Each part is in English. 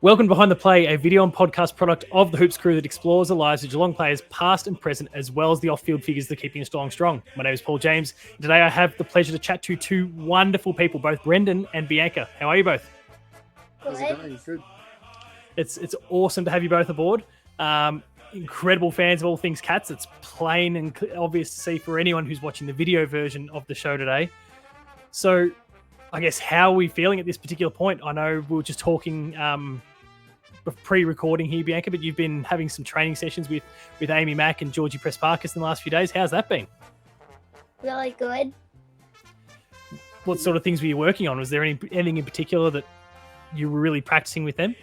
Welcome to Behind the Play, a video and podcast product of the Hoops crew that explores the lives of Geelong players past and present, as well as the off-field figures that keep Keeping Geelong strong. My name is Paul James. Today I have the pleasure to chat to two wonderful people, both Brendan and Bianca. How are you both? How's it going? Good. It's awesome to have you both aboard. Incredible fans of all things Cats. It's plain and obvious to see for anyone who's watching the video version of the show today. So, I guess, how are we feeling at this particular point? I know we were just talking pre-recording here, Bianca, but you've been having some training sessions with Amy Mack and Georgie Pressparkas in the last few days. How's that been? Really good. What sort of things were you working on? Was there anything in particular that you were really practicing with them?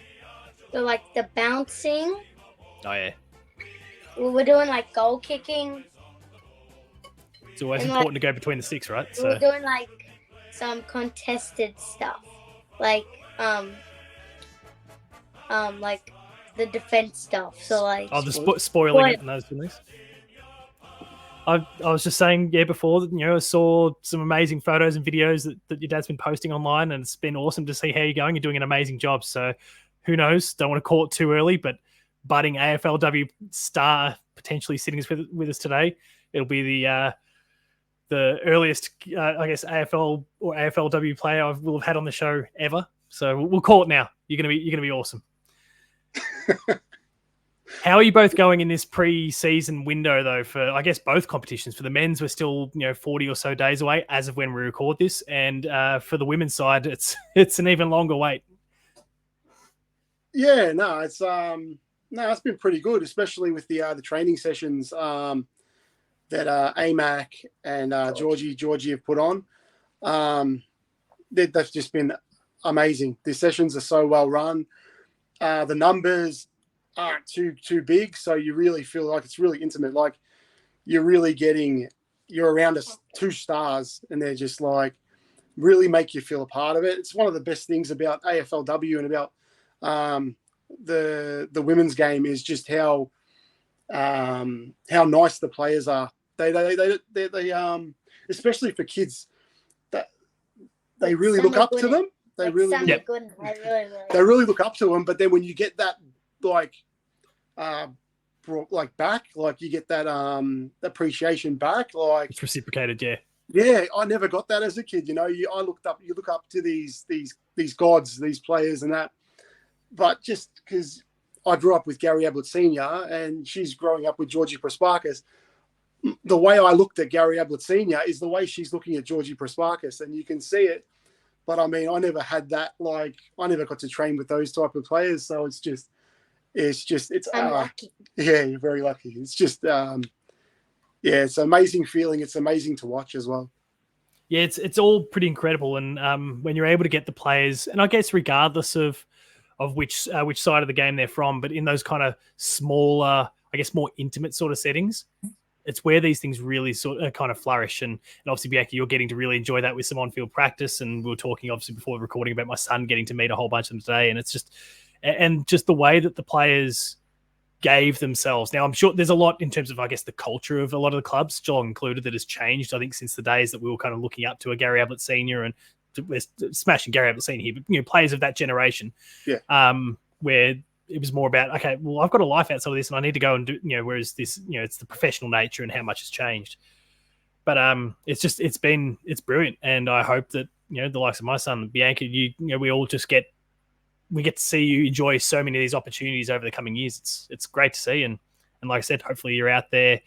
So, like the bouncing. Oh, yeah. We were doing like goal kicking. It's always important to go between the sticks, right? We were doing like some contested stuff. Like the defense stuff. So like spoiling it and those things. I was just saying, before, I saw some amazing photos and videos that your dad's been posting online, and it's been awesome to see how you're going. You're doing an amazing job. So who knows? Don't want to call it too early, but budding AFLW star potentially sitting with us today. It'll be the earliest, AFL or AFLW player we'll have had on the show ever. So we'll call it now. You're gonna be awesome. How are you both going in this pre-season window, though, for, I guess, both competitions? For the men's, we're still, 40 or so days away as of when we record this. And for the women's side, it's an even longer wait. Yeah, it's been pretty good, especially with the training sessions that AMAC and Georgie have put on. They've just been amazing. The sessions are so well run. The numbers aren't too big, so you really feel like it's really intimate. Like you're around two stars, and they're just like really make you feel a part of it. It's one of the best things about AFLW and about the women's game is just how nice the players are. They especially for kids, that they really look up to them. They really look up to them. But then when you get that back, like you get that appreciation back, like it's reciprocated. Yeah, I never got that as a kid. You look up to these gods, these players, and that. But just because I grew up with Gary Ablett Sr. and she's growing up with Georgie Pressparkas, the way I looked at Gary Ablett Sr. is the way she's looking at Georgie Pressparkas, and you can see it. But I mean, I never had that. Like, I never got to train with those type of players, so it's I'm lucky. Yeah, you're very lucky. It's just it's an amazing feeling. It's amazing to watch as well. Yeah, it's all pretty incredible, and when you're able to get the players, and I guess regardless of which side of the game they're from, but in those kind of smaller, I guess more intimate sort of settings, it's where these things really sort of kind of flourish. And obviously, Bianca, you're getting to really enjoy that with some on-field practice. And we were talking obviously before recording about my son getting to meet a whole bunch of them today, and it's just the way that the players gave themselves. Now, I'm sure there's a lot in terms of, I guess, the culture of a lot of the clubs, Geelong included, that has changed, I think, since the days that we were kind of looking up to a Gary Ablett Sr. and we're smashing Gary Ablett Sr. here, but players of that generation, where it was more about, okay, well, I've got a life outside of this, and I need to go and do, whereas this, it's the professional nature and how much has changed. But it's brilliant, and I hope that the likes of my son Bianca, we all just get to see you enjoy so many of these opportunities over the coming years. It's great to see, and like I said, hopefully you're out there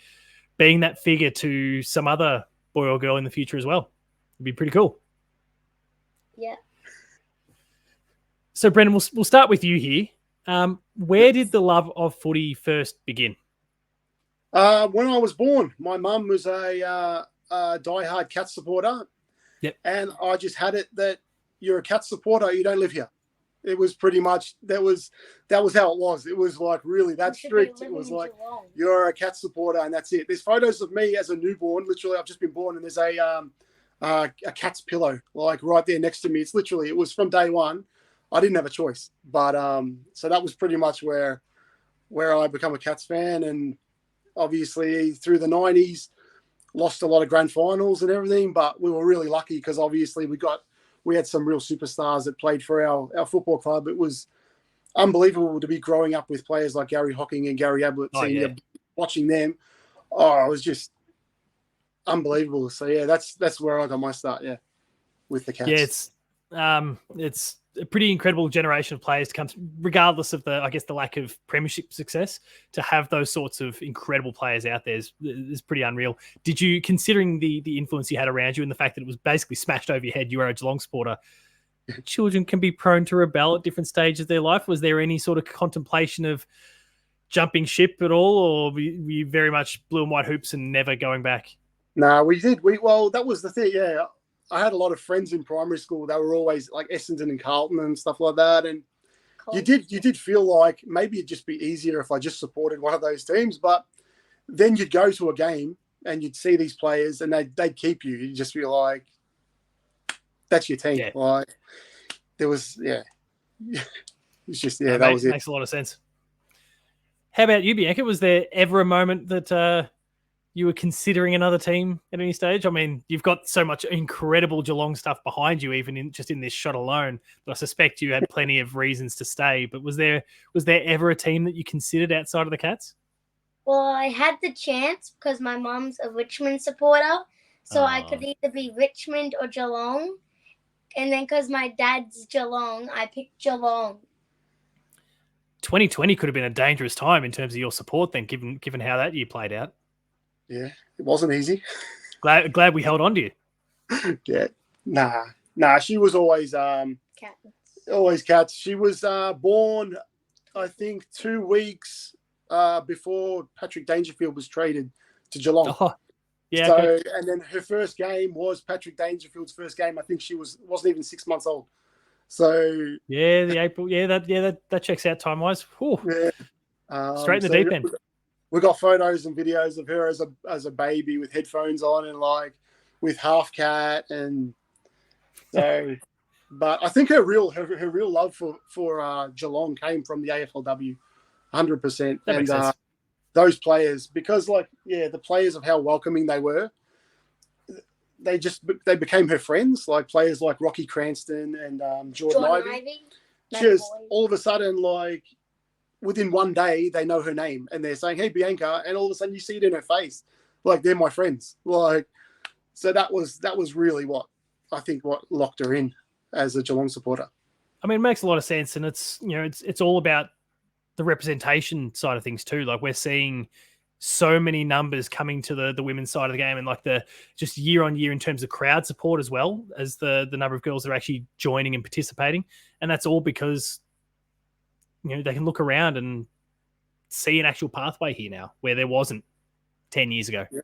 being that figure to some other boy or girl in the future as well. It'd be pretty cool. Yeah. So, Brendan, we'll start with you here. Where did the love of footy first begin? When I was born, my mum was a diehard Cats supporter. Yep. And I just had it that you're a Cats supporter, you don't live here. It was pretty much that was how it was. It was like really that strict. It was like you're a Cats supporter and that's it. There's photos of me as a newborn. Literally, I've just been born, and there's a Cats pillow like right there next to me. It was from day one. I didn't have a choice, but so that was pretty much where I become a Cats fan, and obviously through the 90s, lost a lot of grand finals and everything, but we were really lucky because obviously we had some real superstars that played for our football club. It was unbelievable to be growing up with players like Gary Hocking and Gary Ablett, watching them. Oh, it was just unbelievable. So yeah, that's where I got my start. Yeah, with the Cats. Yeah, it's a pretty incredible generation of players to come, regardless of the lack of premiership success. To have those sorts of incredible players out there is pretty unreal. Did you, considering the influence you had around you and the fact that it was basically smashed over your head, you were a Geelong supporter, children can be prone to rebel at different stages of their life. Was there any sort of contemplation of jumping ship at all, or were you very much blue and white hoops and never going back? No, we did. Well, that was the thing. Yeah, I had a lot of friends in primary school. They were always like Essendon and Carlton and stuff like that. And you did feel like maybe it'd just be easier if I just supported one of those teams. But then you'd go to a game and you'd see these players and they'd keep you. You'd just feel like, that's your team. Yeah. Like there was, it's just, that was it. Makes a lot of sense. How about you, Bianca? Was there ever a moment that you were considering another team at any stage? I mean, you've got so much incredible Geelong stuff behind you, even in this shot alone, but I suspect you had plenty of reasons to stay. But was there ever a team that you considered outside of the Cats? Well, I had the chance because my mum's a Richmond supporter, so I could either be Richmond or Geelong. And then because my dad's Geelong, I picked Geelong. 2020 could have been a dangerous time in terms of your support then, given how that year played out. Yeah, it wasn't easy. Glad we held on to you. Yeah. Nah. She was always Cats. Always Cats. She was born, I think, 2 weeks before Patrick Dangerfield was traded to Geelong. Oh, yeah. So, okay. And then her first game was Patrick Dangerfield's first game. I think she wasn't even 6 months old. So yeah, the April. Yeah, that checks out time wise. Yeah. Straight in the deep end. We got photos and videos of her as a baby with headphones on and like with half cat and so. But I think her real love for Geelong came from the AFLW, 100%. That makes sense. Those players, because the players of how welcoming they were, they became her friends. Like players like Rocky Cranston and Jordan Ivey. Just all of a sudden, like within one day, they know her name and they're saying, "Hey, Bianca," and all of a sudden you see it in her face, like they're my friends. Like, so that was really what locked her in as a Geelong supporter. I mean, it makes a lot of sense, and it's all about the representation side of things too. Like we're seeing so many numbers coming to the women's side of the game, and like the just year on year in terms of crowd support as well as the number of girls that are actually joining and participating, and that's all because they can look around and see an actual pathway here now where there wasn't 10 years ago. Yeah.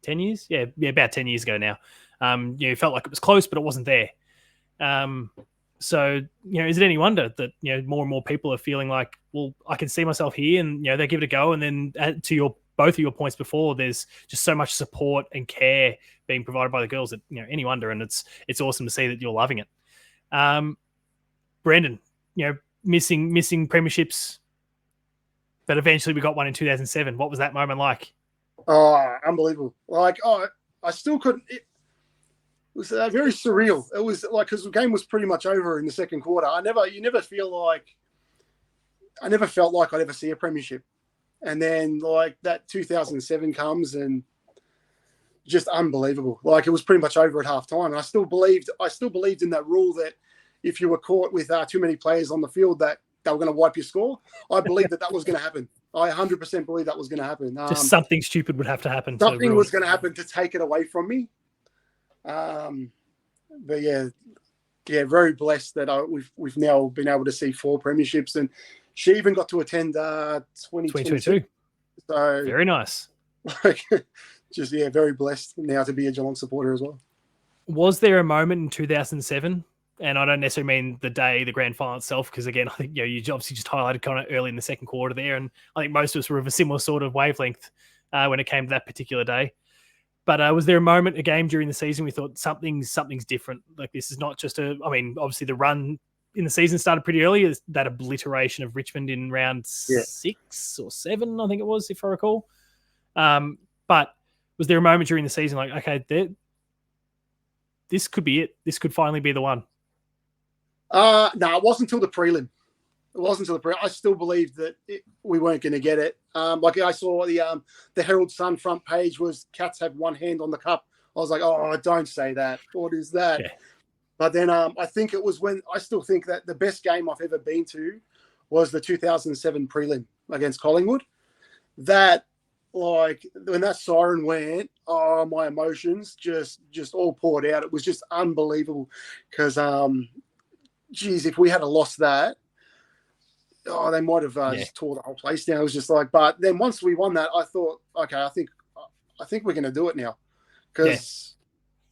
10 years? Yeah, about 10 years ago now. It felt like it was close, but it wasn't there. So, is it any wonder that, more and more people are feeling like, well, I can see myself here, and, they give it a go. And then to both of your points before, there's just so much support and care being provided by the girls that, any wonder. And it's awesome to see that you're loving it. Brendan, missing premierships, but eventually we got one in 2007. What was that moment like? Oh, unbelievable. Like, I still couldn't. It was very surreal. It was like, because the game was pretty much over in the second quarter. I never felt like I'd ever see a premiership. And then like that 2007 comes and just unbelievable. Like it was pretty much over at halftime. And I still believed in that rule that if you were caught with too many players on the field that they were going to wipe your score. I believed that was going to happen. I 100% believe that was going to happen. Just something stupid would have to happen. Something was going to happen to take it away from me. But yeah, very blessed that we've now been able to see 4 premierships, and she even got to attend 2022. So very nice. Just very blessed now to be a Geelong supporter as well. Was there a moment in 2007? And I don't necessarily mean the grand final itself, because again, I think you obviously just highlighted kind of early in the second quarter there, and I think most of us were of a similar sort of wavelength when it came to that particular day. But was there a game during the season we thought something's different? Like this is not just obviously the run in the season started pretty early. Is that obliteration of Richmond in round 6 or 7, I think it was, if I recall. But was there a moment during the season like, okay, this could be it. This could finally be the one. No, it wasn't until the prelim. It wasn't until I still believed that we weren't going to get it. Like I saw the Herald Sun front page was Cats have one hand on the cup. I was like, oh, don't say that. What is that? Yeah. But then I think it was I still think that the best game I've ever been to was the 2007 prelim against Collingwood. That, like, when that siren went, oh, my emotions just all poured out. It was just unbelievable because, geez, if we had lost that, they might have just tore the whole place down. It was just like, but then once we won that, I thought, okay, I think we're going to do it now because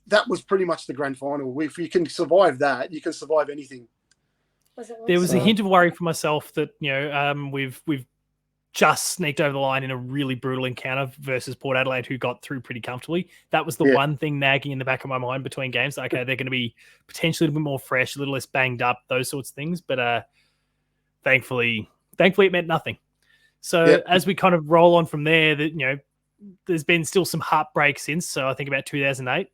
that was pretty much the grand final. If you can survive that, you can survive anything. There was a hint of worry for myself that we've just sneaked over the line in a really brutal encounter versus Port Adelaide, who got through pretty comfortably. That was the one thing nagging in the back of my mind between games. Okay, they're going to be potentially a little bit more fresh, a little less banged up, those sorts of things. But thankfully it meant nothing. So as we kind of roll on from there, that there's been still some heartbreak since. So I think about 2008.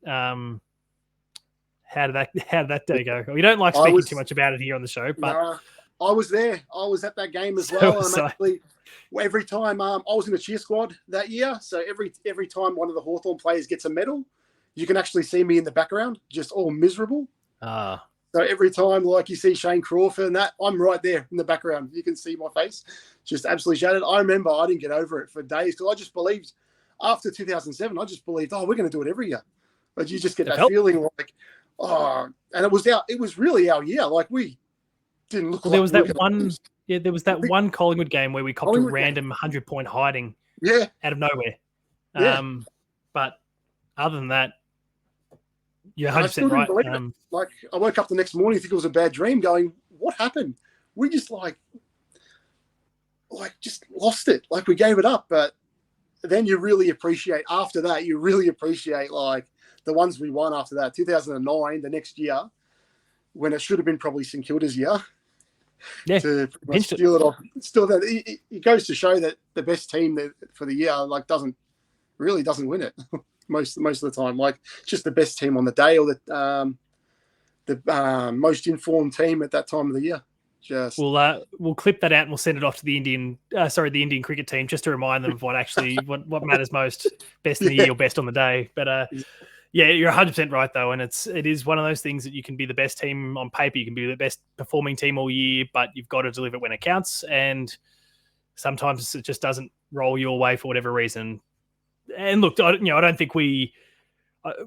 How did that day go? We don't like speaking too much about it here on the show, but I was there. I was at that game as well. Actually, every time I was in the cheer squad that year, so every time one of the Hawthorn players gets a medal, you can actually see me in the background, just all miserable. So every time, like, you see Shane Crawford and that, I'm right there in the background. You can see my face, just absolutely shattered. I remember I didn't get over it for days because I just believed after 2007, I just believed, we're going to do it every year. But you just get that feeling like, and it was really our year. Like, we didn't look. Well, there was that one. Yeah, there was that one Collingwood game where we copped a random 100-point hiding. Yeah, out of nowhere. But other than that, you're 100% right. Like, I woke up the next morning, I think it was a bad dream, going, what happened? We just just lost it. Like, we gave it up. But then you really appreciate, after that, like the ones we won after that. 2009, the next year, when it should have been probably St Kilda's year. Yeah, to steal it off. Still, that it goes to show that the best team for the year doesn't win it most of the time. Like, just the best team on the day, or the most informed team at that time of the year. Just we'll clip that out and we'll send it off to the Indian cricket team just to remind them of what matters most, best in the year or best on the day. But yeah, you're 100% right though, and it is one of those things that you can be the best team on paper, you can be the best performing team all year, but you've got to deliver when it counts, and sometimes it just doesn't roll your way for whatever reason. And look, I don't think we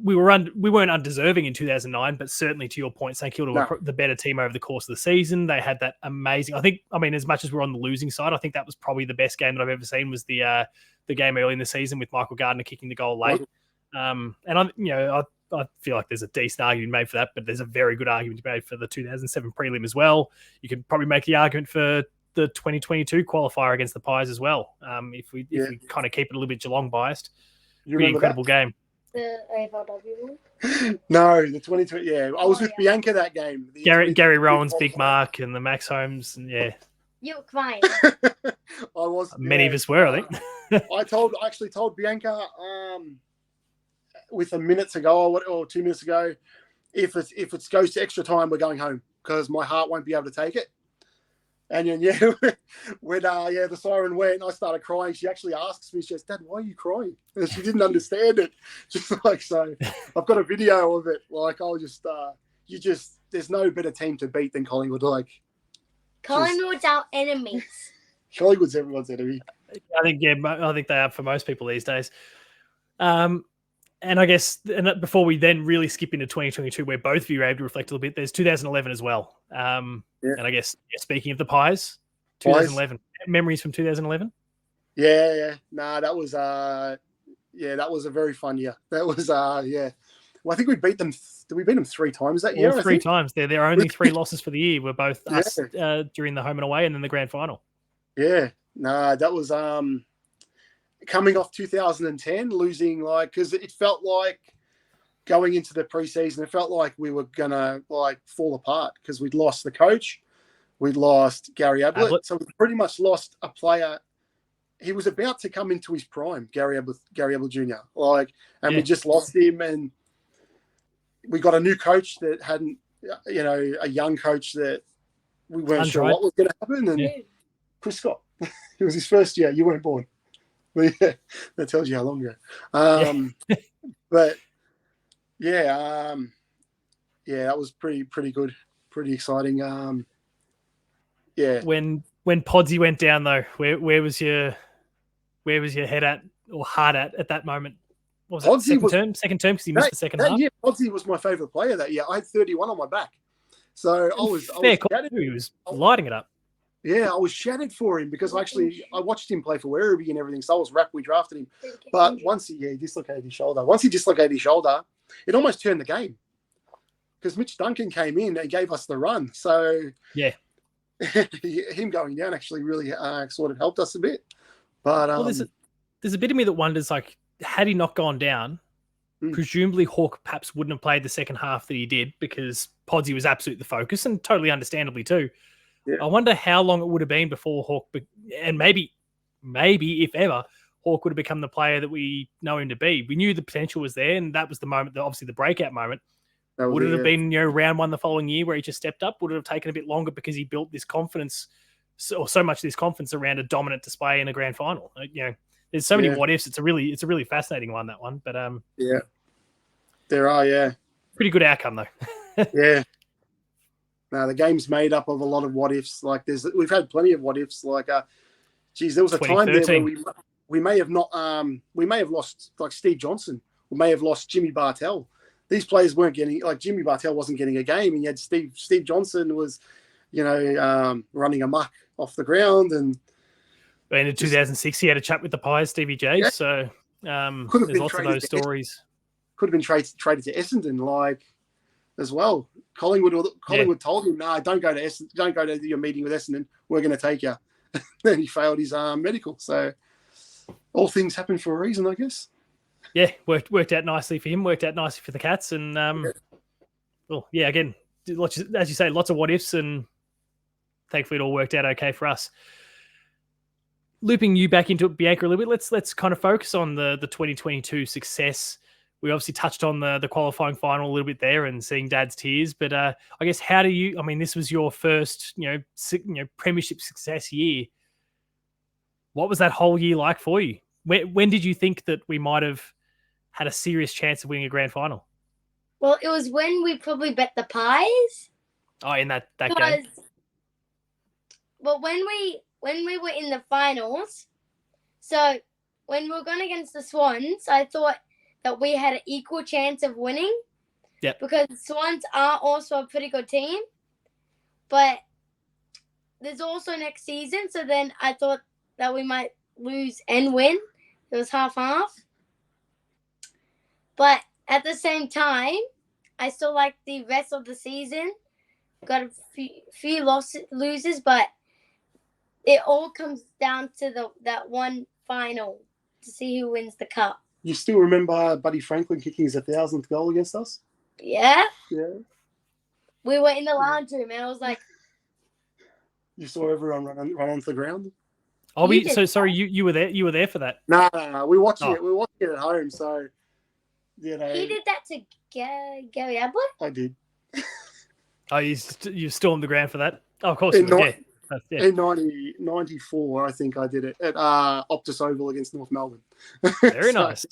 weren't undeserving in 2009, but certainly to your point, St Kilda were the better team over the course of the season. They had that amazing. As much as we're on the losing side, I think that was probably the best game that I've ever seen. Was the game early in the season with Michael Gardner kicking the goal late. And I feel like there's a decent argument made for that, but there's a very good argument made for the 2007 prelim as well. You could probably make the argument for the 2022 qualifier against the Pies as well. If we kind of keep it a little bit Geelong biased, pretty incredible game. The AFLW? No, the 2020. Yeah, I was with Bianca that game. Gary Rowan's big mark and the Max Holmes, and you were crying. I was. Many of us were, I think. I actually told Bianca with a minute to go or 2 minutes ago, if it goes to extra time, we're going home because my heart won't be able to take it. And then, when the siren went, I started crying. She actually asks me, she goes, "Dad, why are you crying?" And she didn't understand it. Just like, so I've got a video of it. Like, I'll just, there's no better team to beat than Collingwood. Like, Collingwood's our enemies. Collingwood's everyone's enemy. I think they are for most people these days. And I guess, before we then really skip into 2022, where both of you are able to reflect a little bit, there's 2011 as well. And I guess, speaking of the Pies, 2011, memories from 2011? Yeah. Nah, that was that was a very fun year. That was, Well, I think we beat them. Did we beat them 3 times that year? All 3 times. There are only 3 losses for the year. We're both us during the home and away, and then the grand final. Yeah. Nah, that was coming off 2010, losing, because it felt like going into the preseason, it felt like we were gonna fall apart because we'd lost the coach, we'd lost Gary Ablett, so we pretty much lost a player. He was about to come into his prime, Gary Ablett Jr. We just lost him, and we got a new coach that hadn't, a young coach that we weren't sure Untried. what was going to happen. And Yeah. Chris Scott, it was his first year. You weren't born. But yeah, that tells you how long ago. But yeah, that was pretty good, pretty exciting. Yeah. When Podsy went down though, where was your head at or heart at that moment? What was it, second term because he missed the second half? Yeah, Podsy was my favourite player that year. I had 31 on my back. So I was shattered. He was lighting it up. Yeah, I was shattered for him because I watched him play for Werribee and everything. So I was wrapped. We drafted him, but once he dislocated his shoulder, it almost turned the game because Mitch Duncan came in and gave us the run. So yeah, him going down actually really sort of helped us a bit. But there's a bit of me that wonders, like, had he not gone down, presumably Hawk perhaps wouldn't have played the second half that he did because Podsy was absolutely the focus and totally understandably too. Yeah. I wonder how long it would have been before Hawk, and maybe if ever, Hawk would have become the player that we know him to be. We knew the potential was there, and that was the moment, obviously the breakout moment. Would it have been round one the following year where he just stepped up? Would it have taken a bit longer because he built this confidence, or so much of this confidence around a dominant display in a grand final? There's so many what ifs. It's a really fascinating one, that one. But yeah, there are pretty good outcome though. Yeah. No, the game's made up of a lot of what ifs. Like we've had plenty of what ifs. Like, there was a time there where we may have lost like Steve Johnson. We may have lost Jimmy Bartell. These players weren't getting, like, Jimmy Bartell wasn't getting a game, and yet Steve Johnson was, running amok off the ground. And in 2006, he had a chat with the Pies, Stevie J. Yeah. So there's lots of those stories. Could have been traded to Essendon, like, as well. Collingwood told him, "No, don't go to Essendon. Don't go to your meeting with Essendon. We're going to take you." Then he failed his medical. So all things happen for a reason, I guess. Yeah, worked out nicely for him. Worked out nicely for the Cats, and again, as you say, lots of what ifs, and thankfully it all worked out okay for us. Looping you back into it, Bianca, a little bit. Let's kind of focus on the 2022 success. We obviously touched on the qualifying final a little bit there and seeing Dad's tears, but I guess how do you? I mean, this was your first premiership success year. What was that whole year like for you? When did you think that we might have had a serious chance of winning a grand final? Well, it was when we probably bet the Pies. Oh, in that game. Well, when we were in the finals, so when we were going against the Swans, I thought that we had an equal chance of winning. Yeah. Because the Swans are also a pretty good team. But there's also next season, so then I thought that we might lose and win. It was half-half. But at the same time, I still like the rest of the season. Got a few losses, but it all comes down to that one final to see who wins the cup. You still remember Buddy Franklin kicking his 1,000th goal against us? Yeah. Yeah. We were in the lounge room, and I was like... You saw everyone run onto the ground? Oh, sorry, you were there. You were there for that. No. We're watching it. We're watching it at home, so He did that to Gary Ablett? I did. Oh, you still on the ground for that? Oh, of course. In 94, I think I did it at Optus Oval against North Melbourne. Very nice.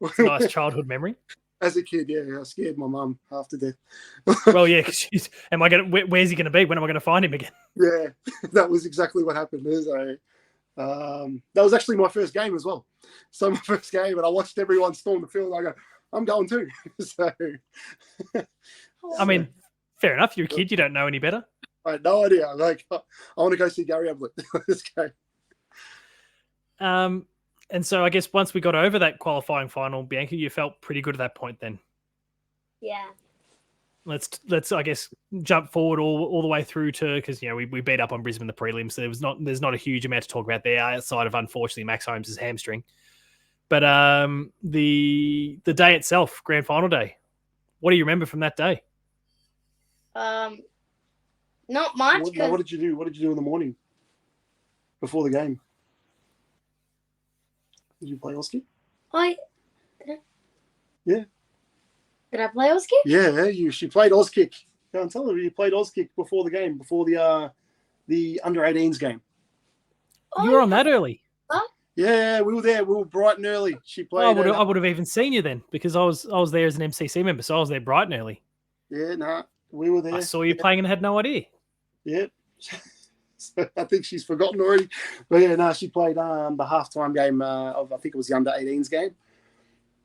It's a nice childhood memory. As a kid, I scared my mum half to death. Well, yeah, because where's he going to be? When am I going to find him again? Yeah, that was exactly what happened. That was actually my first game as well. So my first game, and I watched everyone storm the field. I go, I'm going too. So, I mean, fair enough. You're a kid. You don't know any better. I had no idea. Like, I want to go see Gary Ablett. Let's go. And so I guess once we got over that qualifying final, Bianca, you felt pretty good at that point then. Yeah. Let's I guess jump forward all the way through to, because we beat up on Brisbane in the prelims, so there's not a huge amount to talk about there outside of, unfortunately, Max Holmes' hamstring. But the day itself, grand final day, what do you remember from that day? Not much. What did you do? What did you do in the morning before the game? Did you play Oski? Yeah. Did I play Oski? Yeah, she played Auskick Go and tell her you played Auskick before the game, before the under-18s game. You were on that early. Yeah, we were there. We were bright and early. She played. I would have even seen you then because I was there as an MCC member, so I was there bright and early. Yeah, we were there. I saw you playing and had no idea. Yeah. So I think she's forgotten already. But yeah, she played the halftime game of, I think it was the under-18s game.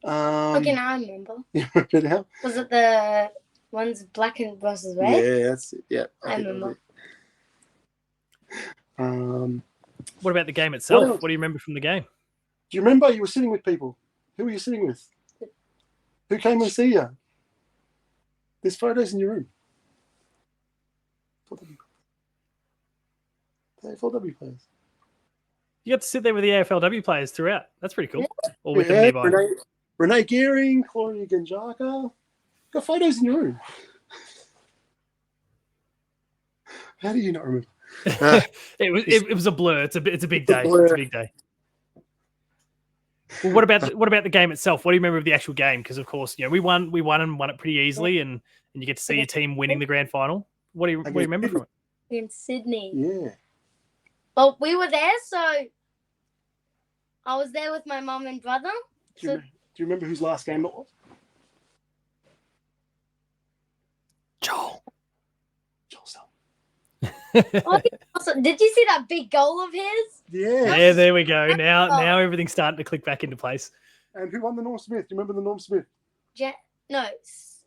Okay, now I remember. You remember now? Was it the ones black and versus red? Yeah, that's it. Yeah. I remember. What about the game itself? What do you remember from the game? Do you remember you were sitting with people? Who were you sitting with? Who came and see you? There's photos in your room. The AFLW players. You got to sit there with the AFLW players throughout. That's pretty cool. Yeah. Or with them nearby. Renee Gearing, Claudia Ganjaka. Got photos in your room. How do you not remember? It was a blur. It's a big day. It's a big day. Well, what about the game itself? What do you remember of the actual game? Because of course, we won it pretty easily, and you get to see your team winning the grand final. What do you remember from it? In Sydney. Yeah. Well, we were there, so I was there with my mum and brother. Do you remember whose last game it was? Joel. Did you see that big goal of his? Yeah. Yeah, there we go. Now everything's starting to click back into place. And who won the Norm Smith? Do you remember the Norm Smith?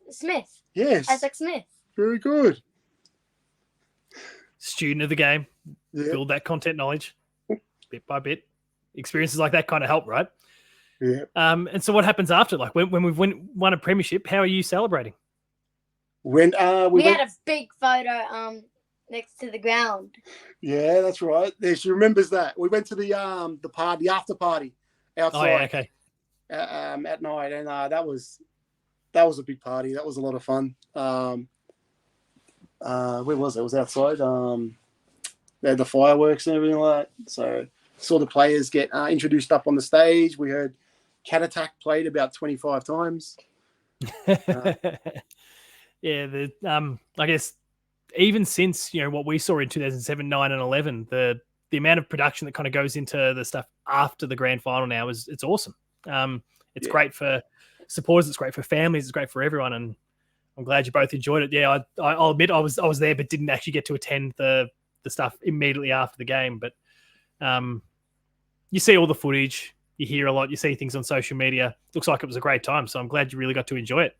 Smith. Yes. Isaac Smith. Very good. Student of the game. Yeah. Build that content knowledge bit by bit. Experiences like that kind of help, right? Yeah. And so what happens after? Like when we've won a premiership, how are you celebrating? When we had a big photo next to the ground. Yeah, that's right. Yeah, she remembers that. We went to the after party outside. Oh, yeah, okay. At night, and that was a big party. That was a lot of fun. Where was it? It was outside. They had the fireworks and everything like that. So saw the players get introduced up on the stage. We heard Cat Attack played about 25 times. Yeah, I guess even since what we saw in 2007, 9, and 11, the amount of production that kind of goes into the stuff after the grand final now it's awesome. It's great for supporters, it's great for families, it's great for everyone, and I'm glad you both enjoyed it. Yeah, I'll admit I was there, but didn't actually get to attend the stuff immediately after the game. But you see all the footage, you hear a lot, you see things on social media. Looks like it was a great time, so I'm glad you really got to enjoy it.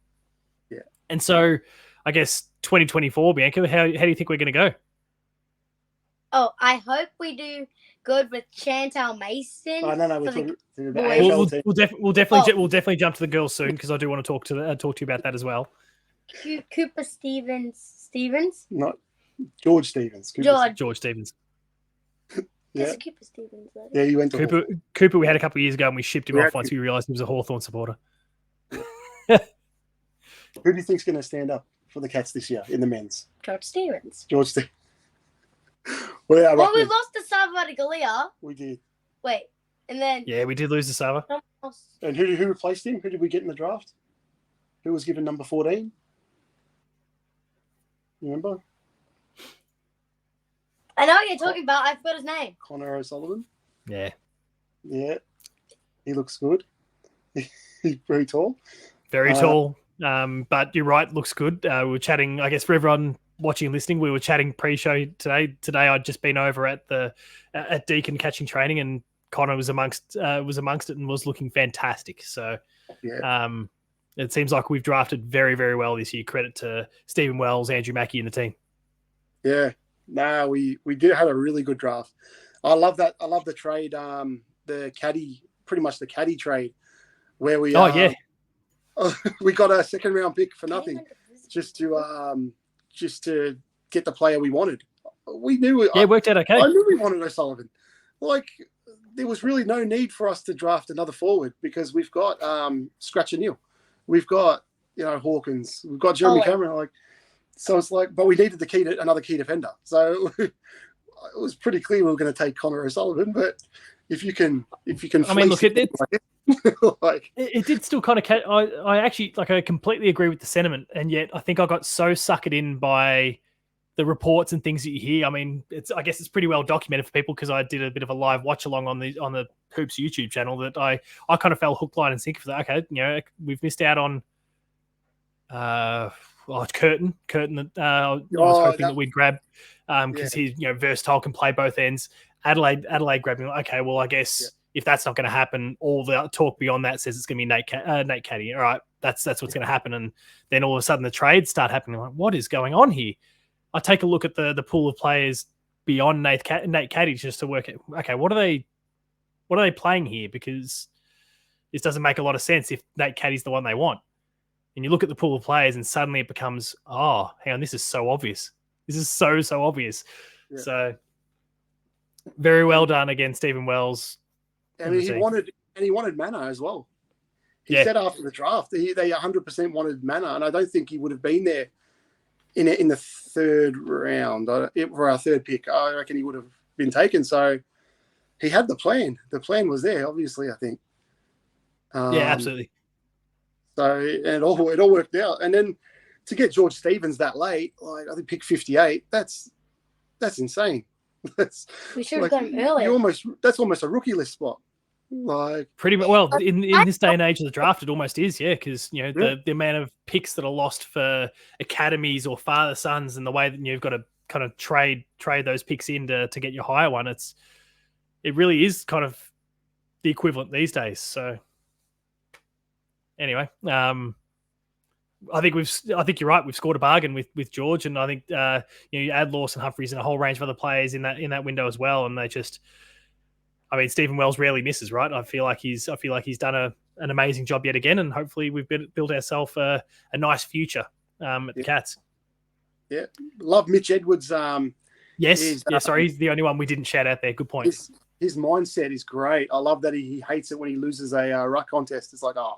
Yeah. And so I guess 2024, Bianca, how do you think we're going to go? Oh, I hope we do good with Chantal Mason. Oh, no, we're talking about the we'll, AFL team. we'll definitely jump to the girls soon because I do want to talk to you about that as well. Cooper Stevens. Not George Stevens. George Stevens. Yeah. There's a Cooper Stevens. Though. Yeah, you went to Cooper. We had a couple of years ago and we shipped him off once we realised he was a Hawthorn supporter. Who do you think's going to stand up for the Cats this year in the men's? George Stevens. George Stevens. We lost to Salvador Galia. We did. Wait, and then we did lose to Sava. And who replaced him? Who did we get in the draft? Who was given number 14? You remember? I know what you're talking about. I forgot his name. Connor O'Sullivan. Yeah. Yeah. He looks good. He's very tall. Very tall. But you're right, looks good. We were chatting, I guess, for everyone watching and listening, we were chatting pre-show today. Today I'd just been over at Deakin catching training, and Connor was amongst it and was looking fantastic. So it seems like we've drafted very, very well this year. Credit to Stephen Wells, Andrew Mackey and the team. Yeah. No, we did have a really good draft. I love that. I love the trade, pretty much the caddy trade, where we we got a second round pick for nothing, just to get the player we wanted. We knew it worked out okay. I knew we wanted O'Sullivan. Like, there was really no need for us to draft another forward because we've got Scratch and Neil, we've got Hawkins, we've got Jeremy Cameron. So it's like, but we needed another key defender. So it was pretty clear we were going to take Connor O'Sullivan, but if you can. I mean, look, it did still kind of. I actually I completely agree with the sentiment, and yet I think I got so suckered in by the reports and things that you hear. I mean, I guess it's pretty well documented for people because I did a bit of a live watch along on the Hoops YouTube channel that I kind of fell hook, line, and sinker for that. Okay, we've missed out on Curtin that I was hoping that we'd grab because he's versatile, can play both ends. Adelaide grabbed him. Okay, well, I guess if that's not going to happen, all the talk beyond that says it's going to be Nate Caddy. All right, that's what's going to happen. And then all of a sudden the trades start happening. I'm like, what is going on here? I take a look at the pool of players beyond Nate Caddy just to work out, okay, what are they playing here? Because this doesn't make a lot of sense if Nate Caddy's the one they want. And you look at the pool of players and suddenly it becomes, oh, hang on, this is so obvious. This is so obvious. Yeah. So very well done again, Stephen Wells. And he wanted Mana as well. He said after the draft they 100% wanted Mana, and I don't think he would have been there in the third round for our third pick. I reckon he would have been taken. So he had the plan. The plan was there, obviously, I think. Absolutely. So it all worked out. And then to get George Stevens that late, like I think pick 58, that's insane. We should have got him earlier. That's almost a rookie list spot. Like pretty much. Well, in this day and age of the draft, it almost is, because the amount of picks that are lost for academies or father sons, and the way that you've got to kind of trade those picks in to get your higher one. It really is kind of the equivalent these days. So anyway, I think you're right. We've scored a bargain with George, and I think you add Lawson, Humphries, and a whole range of other players in that window as well. And they just, I mean, Stephen Wells rarely misses, right? I feel like he's done an amazing job yet again, and hopefully we've built ourselves a nice future at the Cats. Yeah, love Mitch Edwards. Yes, sorry, he's the only one we didn't shout out there. Good point. His mindset is great. I love that he hates it when he loses a ruck contest. It's like, oh,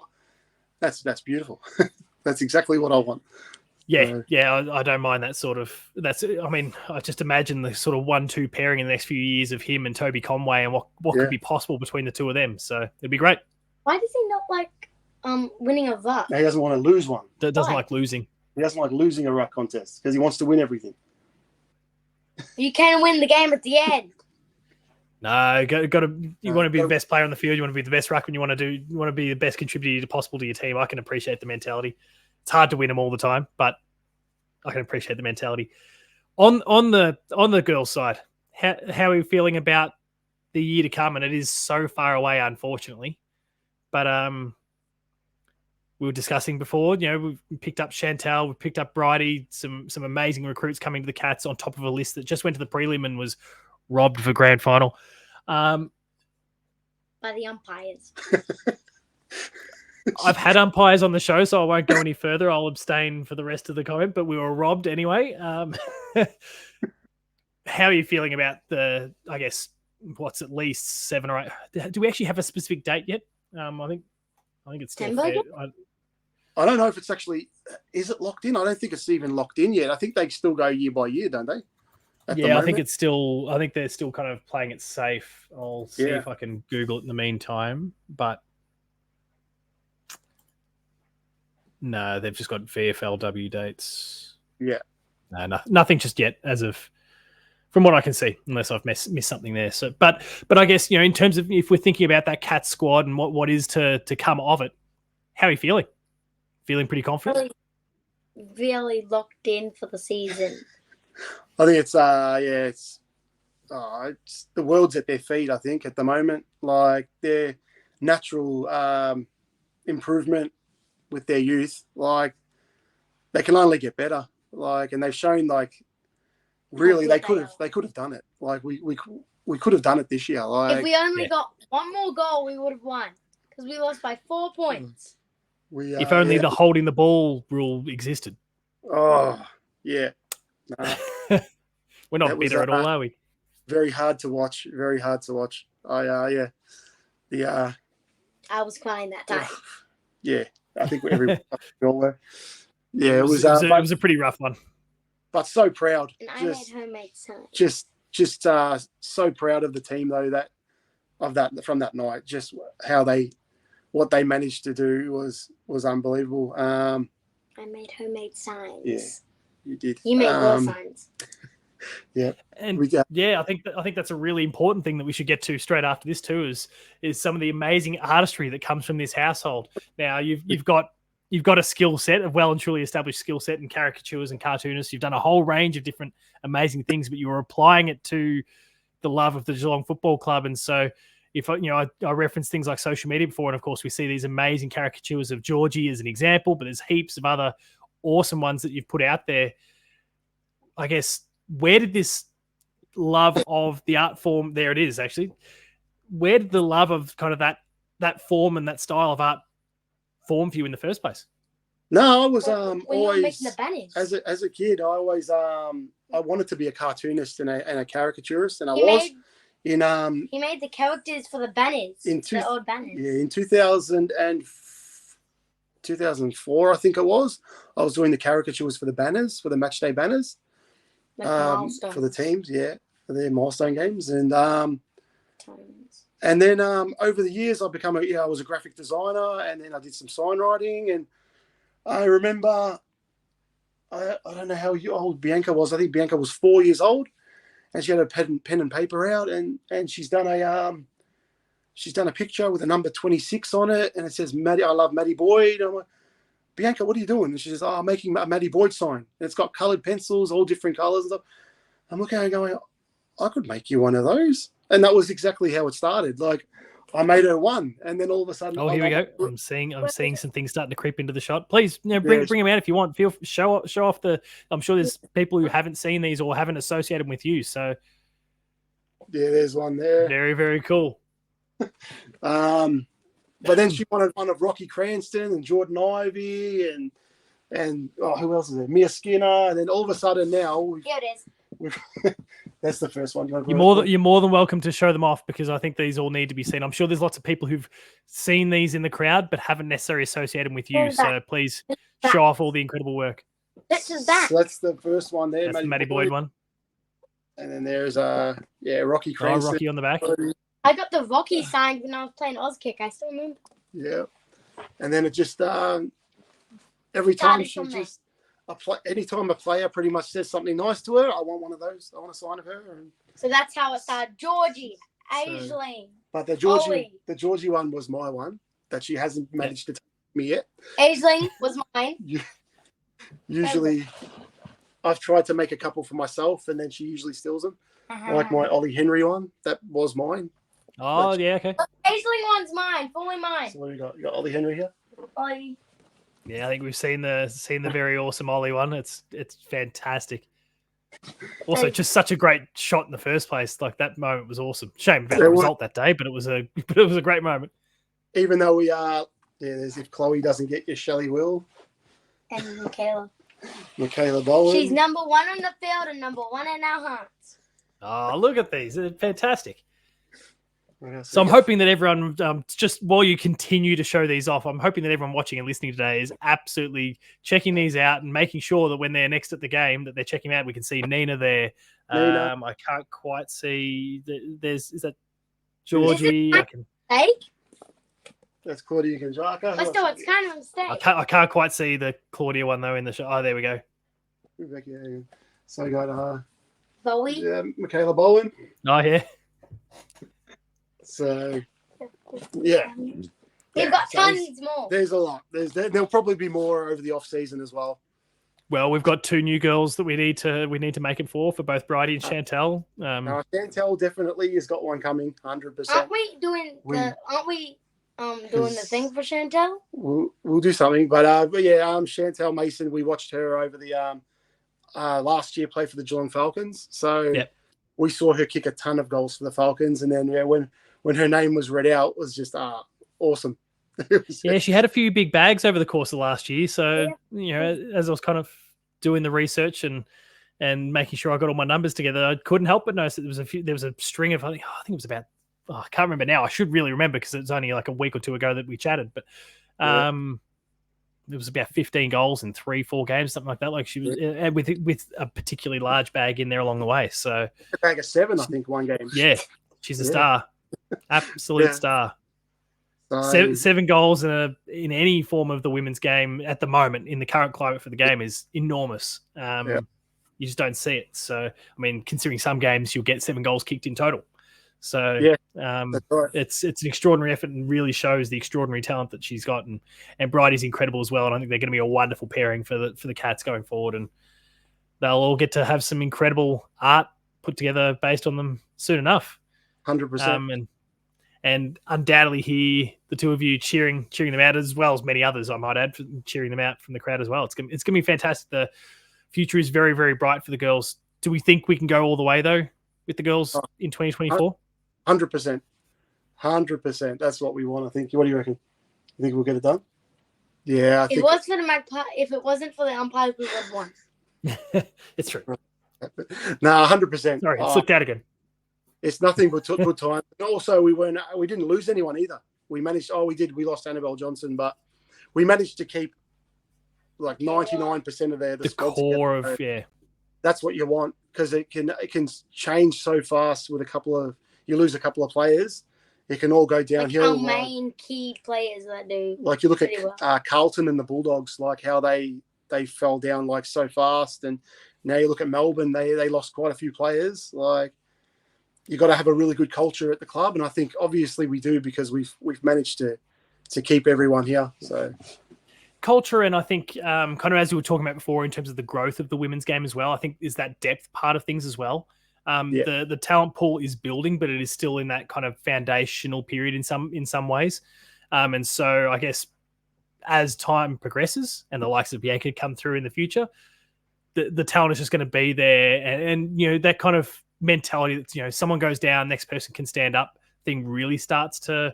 that's beautiful. That's exactly what I want. Yeah, I don't mind that sort of. I mean, I just imagine the sort of 1-2 pairing in the next few years of him and Toby Conway, and what could be possible between the two of them. So it'd be great. Why does he not like winning a ruck? He doesn't want to lose one. Doesn't like losing. He doesn't like losing a ruck contest because he wants to win everything. You can win the game at the end. No, you want to be the best player on the field. You want to be the best ruckman. You want to be the best contributor possible to your team. I can appreciate the mentality. It's hard to win them all the time, but I can appreciate the mentality. On the girls' side, how are you feeling about the year to come? And it is so far away, unfortunately. But we were discussing before. We've picked up Chantal, we've picked up Bridie, some amazing recruits coming to the Cats on top of a list that just went to the prelim and was robbed for grand final. By the umpires. I've had umpires on the show, so I won't go any further. I'll abstain for the rest of the comment, but we were robbed anyway. How are you feeling about I guess, what's at least 7 or 8? Do we actually have a specific date yet? I think it's still fair. I don't know if it's actually, is it locked in? I don't think it's even locked in yet. I think they still go year by year, don't they? I think they're still kind of playing it safe. I'll see if I can Google it in the meantime, but no, they've just got VFLW dates. Yeah. No, nothing just yet from what I can see, unless I've missed something there. So, but I guess, in terms of if we're thinking about that Cat squad and what is to come of it, how are you feeling? Feeling pretty confident? Really locked in for the season. I think it's the world's at their feet, I think, at the moment. Like their natural improvement with their youth, like they can only get better. Like, and they've shown really they could have done it. Like we could have done it this year. Like if we only got one more goal, we would have won because we lost by 4 points. If only the holding the ball rule existed. Oh yeah. No. We're not bitter at all, are we? Very hard to watch. Very hard to watch. I was crying that time. Yeah, I think everyone were. Yeah, it was a pretty rough one. But so proud. And I made homemade salad. Just so proud of the team though from that night. Just what they managed to do was unbelievable. I made homemade signs. Yeah, you did. You made more signs. Yeah, and I think that's a really important thing that we should get to straight after this too. Is some of the amazing artistry that comes from this household. Now you've got a skill set, a well and truly established skill set in caricatures and cartoonists. You've done a whole range of different amazing things, but you were applying it to the love of the Geelong Football Club. And so, if I referenced things like social media before, and of course we see these amazing caricatures of Georgie as an example, but there's heaps of other awesome ones that you've put out there. I guess, where did this love of the art form, there it is actually, where did the love of kind of that form and that style of art form for you in the first place? No, I was always making the banners. As a kid, I always I wanted to be a cartoonist and a caricaturist, and he made the characters for the banners, the old banners. Yeah, in 2004, I think it was. I was doing the caricatures for the banners, for the match day banners, for the teams, for their milestone games, and then over the years, I was a graphic designer, and then I did some sign writing. And I remember, I don't know how old Bianca was. I think Bianca was 4 years old, and she had a pen and paper out, and she's done a picture with a number 26 on it, and it says Maddie, I love Maddie Boyd. And I'm like, Bianca, what are you doing? And she says, I'm making a Maddie Boyd sign. And it's got coloured pencils, all different colours and stuff. I'm looking at her going, I could make you one of those. And that was exactly how it started. Like, I made her one, and then all of a sudden, here we go. I'm seeing some things starting to creep into the shot. Please, bring them out if you want. Show off the. I'm sure there's people who haven't seen these or haven't associated them with you. So, yeah, there's one there. Very, very cool. But then she wanted one of Rocky Cranston and Jordan Ivey and who else is there? Mia Skinner. And then all of a sudden now, here it is. That's the first one. You're more than welcome to show them off, because I think these all need to be seen. I'm sure there's lots of people who've seen these in the crowd but haven't necessarily associated them with you. So please show off all the incredible work. This is that. So that's the first one there. That's the Maddie Boyd one. And then there's Rocky Cranston. Rocky on the back. I got the Rocky signed when I was playing Auskick. I still remember. Yeah. And then it just every time anytime a player pretty much says something nice to her, I want one of those. I want a sign of her. So that's how it started. Georgie, Aisling. But the Georgie one was my one that she hasn't managed to take me yet. Aisling was mine. Usually, I've tried to make a couple for myself, and then she usually steals them. Like my Ollie Henry one, that was mine. Oh, yeah, okay. Aisling one's mine, fully mine. So what do you got? You got Ollie Henry here? Ollie. Yeah, I think we've seen the very awesome Ollie one. It's fantastic. Also, just such a great shot in the first place. Like, that moment was awesome. Shame about the result that day, but it was a great moment. Even though we are, there's if Chloe doesn't get you, Shelley will. And Michaela. Michaela Bowen. She's number one on the field and number one in our hearts. Oh, look at these. They're fantastic. So I'm hoping that everyone, just while you continue to show these off, I'm hoping that everyone watching and listening today is absolutely checking these out and making sure that when they're next at the game that they're checking out. We can see Nina there. Nina. I can't quite see. Is that Georgie? That's Claudia Gonzaga. But still, it's kind of a mistake. I can't quite see the Claudia one though in the show. Oh, there we go. So I got Bowie. Yeah, Michaela Bowen. Oh yeah. So, yeah. We've got tons more. There's a lot. There'll probably be more over the off season as well. Well, we've got two new girls that we need to make it for both Bridie and Chantel. Chantel definitely has got one coming, 100%. Aren't we doing the thing for Chantel? We'll do something, but Chantel Mason. We watched her over the last year play for the Geelong Falcons. So we saw her kick a ton of goals for the Falcons, and then when her name was read out, it was just awesome. She had a few big bags over the course of last year. So, as I was kind of doing the research and making sure I got all my numbers together, I couldn't help but notice that there was a string of, I think it was about, I can't remember now. I should really remember because it's only like a week or two ago that we chatted, but it was about 15 goals in 3-4 games, something like that. Like she was with a particularly large bag in there along the way. So a bag of 7, I think, one game. Yeah. She's a star. Absolute star. So, 7 goals in any form of the women's game at the moment in the current climate for the game is enormous. You just don't see it. So, I mean, considering some games you'll get 7 goals kicked in total. So that's right. it's an extraordinary effort and really shows the extraordinary talent that she's got. And Bridie's incredible as well. And I think they're going to be a wonderful pairing for the Cats going forward. And they'll all get to have some incredible art put together based on them soon enough. 100%. And undoubtedly here, the two of you cheering them out, as well as many others, I might add, for cheering them out from the crowd as well. It's going to be fantastic. The future is very, very bright for the girls. Do we think we can go all the way, though, with the girls in 2024? 100%. 100%. That's what we want, I think. What do you reckon? You think we'll get it done? Yeah, I think. If it wasn't for the umpires, we would have won. It's true. No, 100%. Sorry, it slipped out again. It's nothing but good time. And also, we didn't lose anyone either. We managed. We lost Annabelle Johnson, but we managed to keep like 99% of the core of That's what you want, because it can change so fast with you lose a couple of players, it can all go downhill. Our main key players that do. Like you look at Carlton and the Bulldogs, like how they fell down like so fast, and now you look at Melbourne, they lost quite a few players. Like, you got to have a really good culture at the club, and I think obviously we do, because we've managed to keep everyone here. So culture, and I think kind of as you were talking about before in terms of the growth of the women's game as well, I think is that depth part of things as well. The talent pool is building, but it is still in that kind of foundational period in some ways. And so I guess as time progresses and the likes of Bianca come through in the future, the talent is just going to be there, and you know, that kind of mentality that, you know, someone goes down, next person can stand up thing really starts to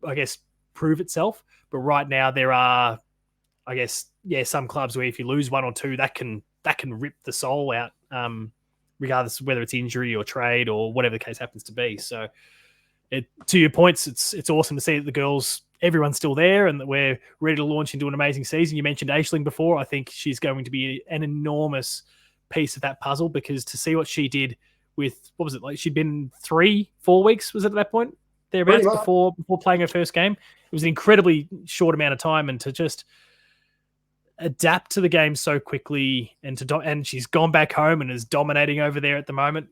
I guess prove itself. But right now there are, I guess, some clubs where if you lose one or two, that can rip the soul out, regardless of whether it's injury or trade or whatever the case happens to be. So to your points, it's awesome to see that the girls, everyone's still there and that we're ready to launch into an amazing season. You mentioned Aisling before. I think she's going to be an enormous piece of that puzzle, because to see what she did with, what was it, like she'd been 3-4 weeks, was it at that point thereabouts, before playing her first game? It was an incredibly short amount of time, and to just adapt to the game so quickly, and she's gone back home and is dominating over there at the moment.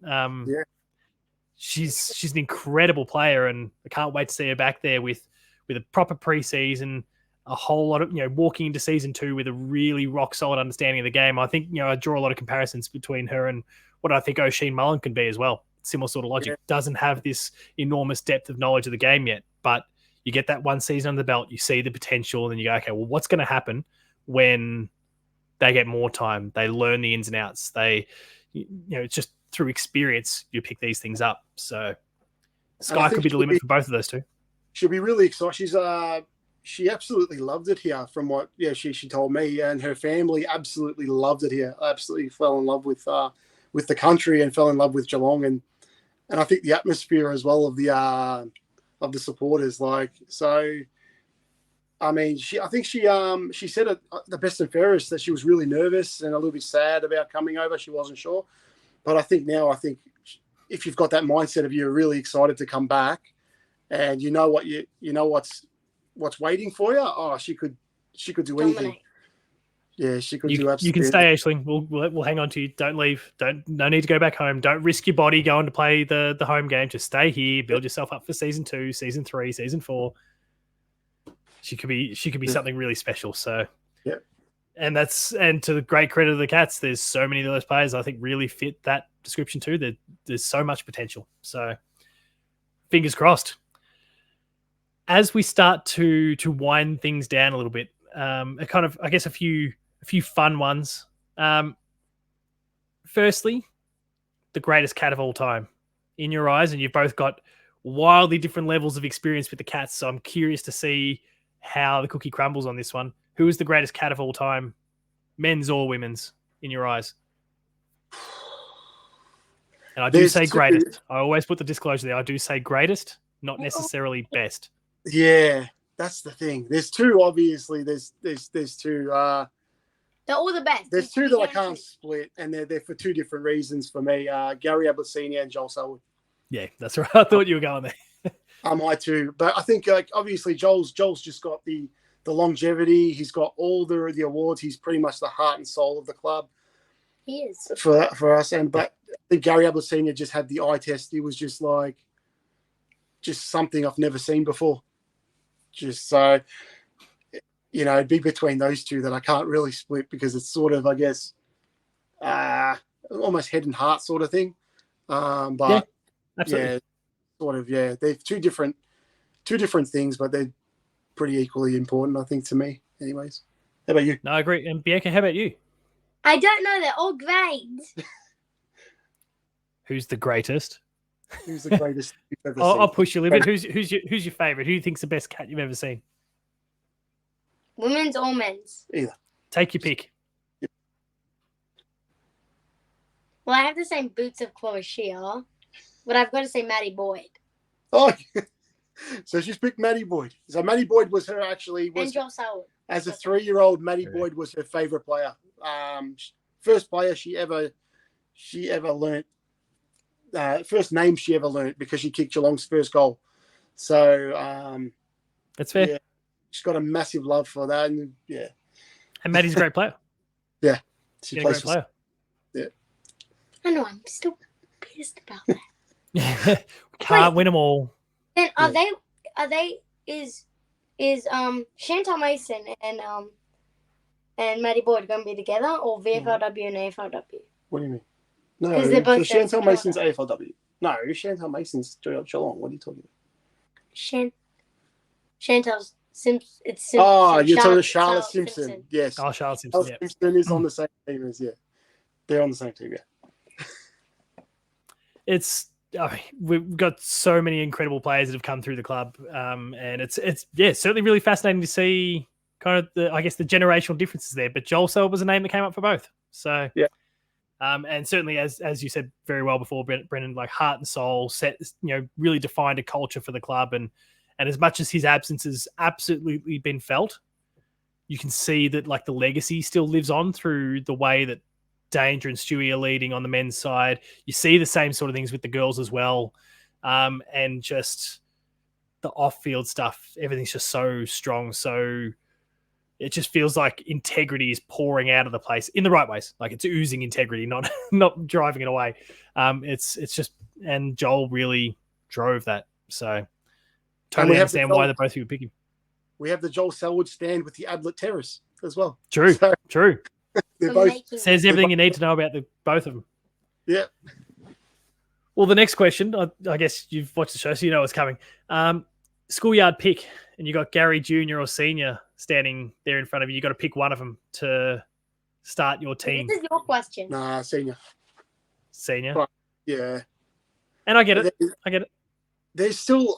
She's an incredible player, and I can't wait to see her back there with a proper preseason, a whole lot of, you know, walking into season 2 with a really rock solid understanding of the game. I think, you know, I draw a lot of comparisons between her and what I think Oisin Mullen can be as well. Similar sort of logic. Doesn't have this enormous depth of knowledge of the game yet, but you get that one season under the belt, you see the potential, and then you go, okay, well, what's going to happen when they get more time? They learn the ins and outs. They, you know, it's just through experience you pick these things up. So sky could be the limit for both of those two. She'll be really excited. She absolutely loved it here, from what she told me, and her family absolutely loved it here. Absolutely fell in love with the country and fell in love with Geelong, and I think the atmosphere as well of the supporters. Like, so, I mean, I think she said at the best and fairest that she was really nervous and a little bit sad about coming over. She wasn't sure, but I think if you've got that mindset of you're really excited to come back, and you know what's waiting for you, she could do anything. Yeah, she could do absolutely. You can stay, Aisling. We'll hang on to you. Don't leave. No need to go back home. Don't risk your body going to play the home game. Just stay here. Build yourself up for season 2, season 3, season 4. She could be something really special. So yeah, and to the great credit of the Cats, there's so many of those players I think really fit that description too. There's so much potential. So fingers crossed. As we start to wind things down a little bit, a kind of, I guess, a few fun ones. Firstly, the greatest cat of all time in your eyes, and you've both got wildly different levels of experience with the Cats. So I'm curious to see how the cookie crumbles on this one. Who is the greatest cat of all time, men's or women's, in your eyes? And I do say greatest. I always put the disclosure there. I do say greatest, not necessarily best. Yeah, that's the thing. There's two, obviously. There's two. They're all the best. There's two that I can't split, and they're for two different reasons for me. Gary Ablassini and Joel Selwood. Yeah, that's right. I thought you were going there. I might too, but I think like obviously Joel's just got the longevity. He's got all the awards. He's pretty much the heart and soul of the club. He is for us. But I think Gary Ablett Senior just had the eye test. He was just something I've never seen before. Just so it'd be between those two that I can't really split because it's sort of, I guess, almost head and heart sort of thing. But absolutely. They're two different things, but they're pretty equally important, I think, to me. Anyways, how about you? No, I agree. And Bianca, how about you? I don't know. They're all great. Who's the greatest? Who's the greatest you've ever seen? I'll push you a little bit. Who's your favorite? Who do you think's the best cat you've ever seen? Women's or men's? Either. Take your pick. Well, I have the same boots of Chloe Shear, but I've got to say Maddie Boyd. Oh, so she's picked Maddie Boyd. So Maddie Boyd was her actually. And Joel Selwood. As a 3-year-old, Maddie Boyd was her favorite player. First player she ever learnt. First name she ever learnt because she kicked Geelong's first goal. So that's fair. Yeah, she's got a massive love for that, and Maddie's a great player. Yeah, she's a great player. Yeah, I know. I'm still pissed about that. Can't win them all. Then are they is Chantal Mason and Maddie Boyd going to be together, or VFLW and AFLW? What do you mean? No, so Chantal Mason's AFLW. No, Chantal Mason's Geelong. What are you talking about? Chantal's Simpson. It's Simpson. Oh, you're talking about Charlotte Simpson. Yes. Oh, Charlotte Simpson. Charlotte Simpson is on the same team as they're on the same team. Yeah. We've got so many incredible players that have come through the club, and it's certainly really fascinating to see kind of the generational differences there. But Joel Selwood was a name that came up for both. So yeah. And certainly, as you said very well before, Brendan, like heart and soul, really defined a culture for the club. And as much as his absence has absolutely been felt, you can see that like the legacy still lives on through the way that Danger and Stewie are leading on the men's side. You see the same sort of things with the girls as well. And just the off-field stuff, everything's just so strong. So it just feels like integrity is pouring out of the place in the right ways. Like it's oozing integrity, not driving it away. It's just, and Joel really drove that. So totally understand why the both of you would pick him. We have the Joel Selwood stand with the Ablett Terrace as well. True. They're both says everything you need to know about both of them. Yeah. Well, the next question, I guess you've watched the show, so you know what's coming. Schoolyard pick, and you got Gary Jr. or Senior standing there in front of you. You got to pick one of them to start your team. This is your question. Nah, Senior. Senior. Yeah. And I get it. There's still.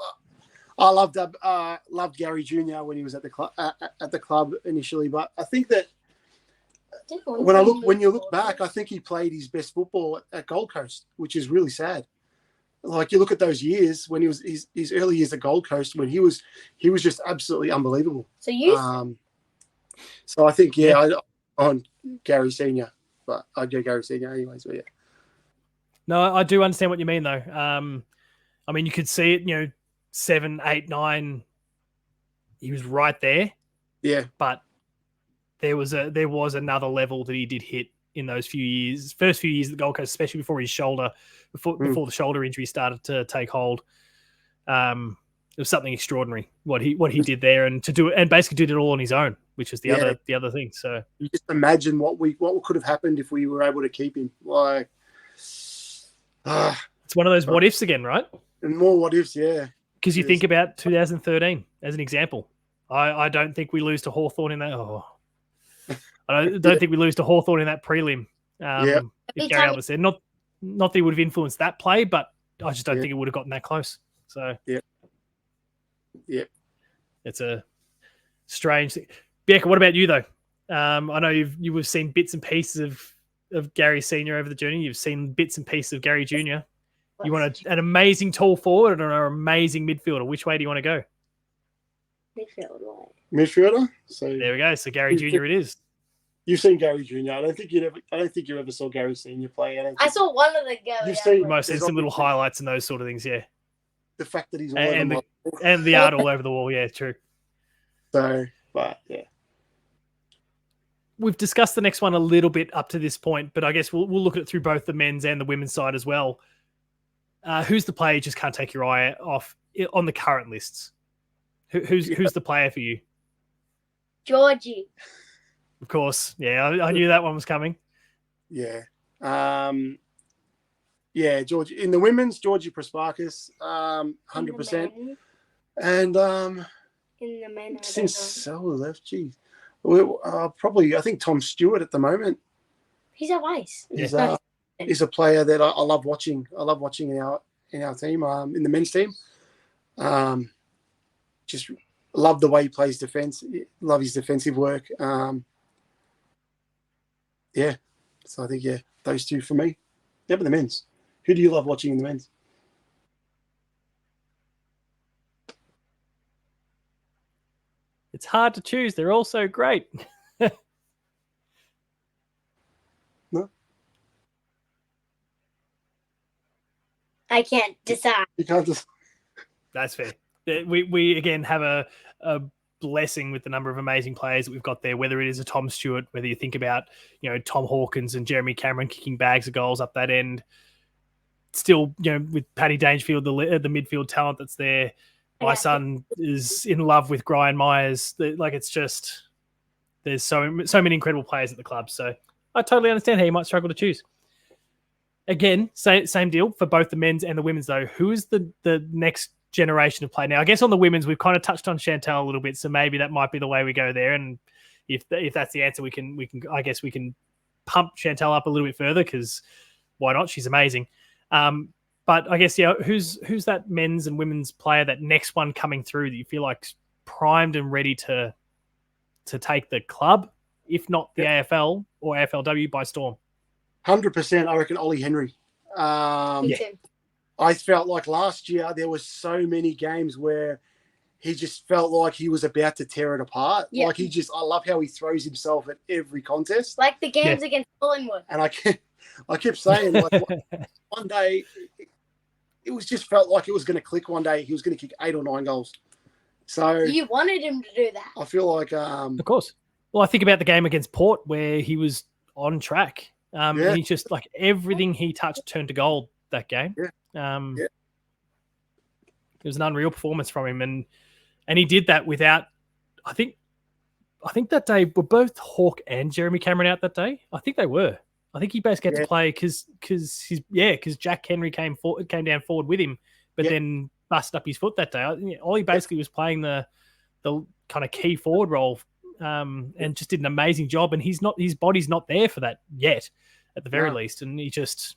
I loved Gary Jr. when he was at the club initially, but I think that when you look back, I think he played his best football at Gold Coast, which is really sad. Like you look at those years when he was his early years at Gold Coast, when he was just absolutely unbelievable. So I think on Gary Senior, but I'd go Gary Senior anyways. But yeah. No, I do understand what you mean though. I mean, you could see it. 7, 8, 9. He was right there. Yeah, but there was another level that he did hit in those first few years at the Gold Coast, especially before the shoulder injury started to take hold. It was something extraordinary what he did there, and basically did it all on his own, which was the other thing. So you just imagine what could have happened if we were able to keep him. Like, it's one of those what ifs again, right? And more what ifs, yeah. Because you think about 2013 as an example. I don't think we lose to Hawthorn in that. I don't think we lose to Hawthorn in that prelim. If Gary Albert said, not that he would have influenced that play, but I just don't think it would have gotten that close. So it's a strange thing. Bianca, what about you though? I know you've seen bits and pieces of Gary Senior over the journey. You've seen bits and pieces of Gary Junior. You want an amazing tall forward or an amazing midfielder? Which way do you want to go? Midfielder. So there we go. So Gary Jr. it is. You've seen Gary Jr. I don't think you ever saw Gary Senior play. I saw one of the Gary. You might have seen some little highlights and those sort of things. Yeah. the fact that he's all over my wall. And the art all over the wall. Yeah, true. So, but yeah. We've discussed the next one a little bit up to this point, but I guess we'll look at it through both the men's and the women's side as well. Who's the player you just can't take your eye off on the current lists? Who's the player for you? Georgie. Of course. Yeah, I knew that one was coming. Yeah. Yeah, Georgie. In the women's, Georgie Prasparkas, 100%. And in the men, since Sal left, geez. Probably, I think Tom Stewart at the moment. He's a vice. He's a player that I love watching. I love watching in our team, in the men's team. Just love the way he plays defense. Love his defensive work. Yeah. So I think those two for me. Yeah, but the men's. Who do you love watching in the men's? It's hard to choose. They're all so great. No? I can't decide. You can't just... That's fair. We again have a blessing with the number of amazing players that we've got there, whether it is a Tom Stewart, whether you think about, Tom Hawkins and Jeremy Cameron kicking bags of goals up that end. Still, with Paddy Dangerfield, the midfield talent that's there. My son is in love with Brian Myers. It's just, there's so many incredible players at the club. So I totally understand how you might struggle to choose. Again, same deal for both the men's and the women's though. Who is the next generation of play? Now, I guess on the women's, we've kind of touched on Chantal a little bit, so maybe that might be the way we go there. And if that's the answer, we can pump Chantal up a little bit further, because why not? She's amazing. But I guess, who's that men's and women's player, that next one coming through that you feel like primed and ready to take the club, if not the AFL or AFLW, by storm? 100%. I reckon Ollie Henry. Me too. I felt like last year there was so many games where he just felt like he was about to tear it apart. Yeah. I love how he throws himself at every contest. Like the games against Collingwood. And I kept saying, like, one day, it was just felt like it was going to click one day. He was going to kick 8 or 9 goals. So you wanted him to do that. I feel like... of course. Well, I think about the game against Port where he was on track. And he just, like, everything he touched turned to gold that game. It was an unreal performance from him. And he did that without... I think that day, were both Hawke and Jeremy Cameron out that day? I think they were. I think he basically had to play because Jack Henry came down forward with him, but then busted up his foot that day. Ollie basically was playing the kind of key forward role, and just did an amazing job. And his body's not there for that yet, at the very least. And he just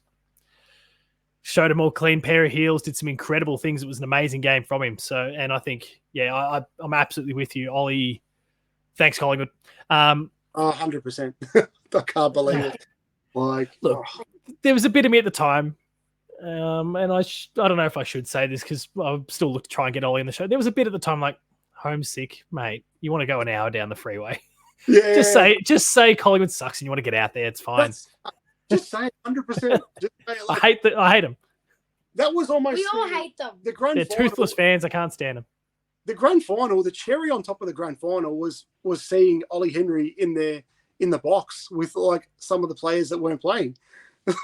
showed a more clean pair of heels, did some incredible things. It was an amazing game from him. So, and I think, I'm absolutely with you, Ollie. Thanks, Collingwood. 100%. I can't believe it. There was a bit of me at the time, and I don't know if I should say this because I'll still look to try and get Ollie in the show. There was a bit at the time like, homesick, mate. You want to go an hour down the freeway? Yeah. Just say Collingwood sucks and you want to get out there. It's fine. Just say 100%. I hate them. That was almost... We all hate them. They're toothless fans. I can't stand them. The grand final, the cherry on top of the grand final was seeing Ollie Henry in the box with like some of the players that weren't playing.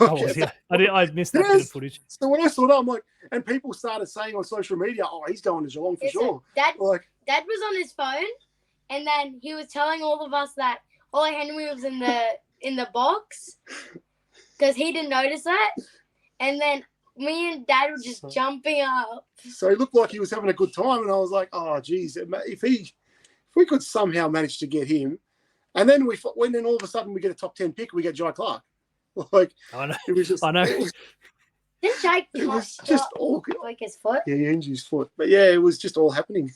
I missed that bit of footage. So when I saw that, I'm like, and people started saying on social media, "Oh, he's going to Geelong for sure." Dad was on his phone, and then he was telling all of us that Ollie Henry was in the box because he didn't notice that, and then me and Dad were just jumping up. So he looked like he was having a good time, and I was like, "Oh, geez, if we could somehow manage to get him." And then then all of a sudden we get a top 10 pick, we get Jai Clark. Like, I know. It was just, I know. Didn't Jai it was just all like his foot? Yeah, he injured his foot. But yeah, it was just all happening.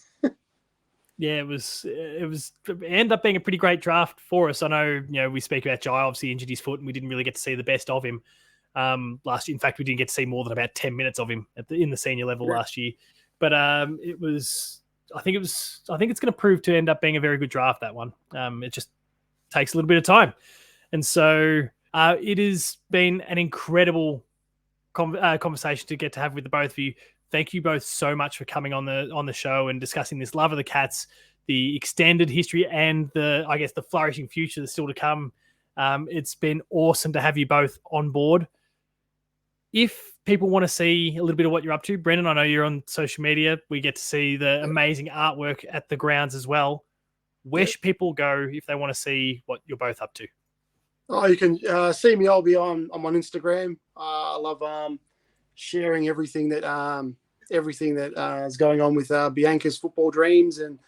Yeah, it ended up being a pretty great draft for us. I know, we speak about Jai obviously injured his foot and we didn't really get to see the best of him last year. In fact, we didn't get to see more than about 10 minutes of him in the senior level last year. But I think it's going to prove to end up being a very good draft, that one. It just takes a little bit of time. And so it has been an incredible conversation to get to have with the both of you. thank you both so much for coming on the show and discussing this love of the Cats, the extended history, and the flourishing future that's still to come. It's been awesome to have you both on board. If people want to see a little bit of what you're up to, Brendan, I know you're on social media. We get to see the amazing artwork at the grounds as well. Where should people go if they want to see what you're both up to? Oh, you can see me. I'm on Instagram. I love sharing everything that is going on with Bianca's football dreams, and